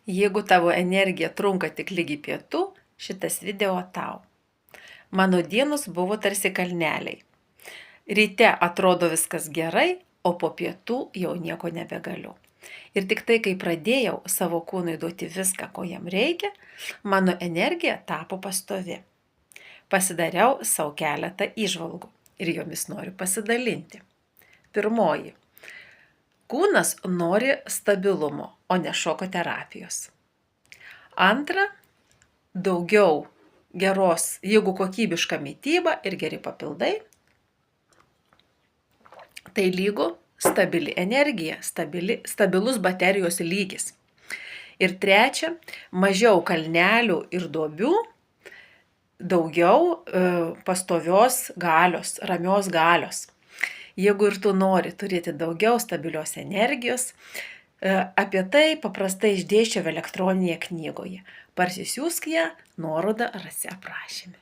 Jeigu tavo energija trunka tik lygi pietų, šitas video tau. Mano dienos buvo tarsi kalneliai. Ryte atrodo viskas gerai, o po pietų jau nieko nebegaliu. Ir tik tai, kai pradėjau savo kūnui duoti viską, ko jam reikia, mano energija tapo pastovi. Pasidariau savo keletą įžvalgų ir jomis noriu pasidalinti. Pirmoji. Kūnas nori stabilumo, o ne šoko terapijos. Antra, daugiau geros, jeigu kokybiška mityba ir geri papildai, tai lygu stabili energija, stabilus baterijos lygis. Ir trečia, mažiau kalnelių ir duobių, daugiau pastovios galios, ramios galios. Jeigu ir tu nori turėti daugiau stabilios energijos, apie tai paprastai išdėsčiau elektroninėje knygoje. Parsisiųsk ją, nuorodą rasi aprašyme.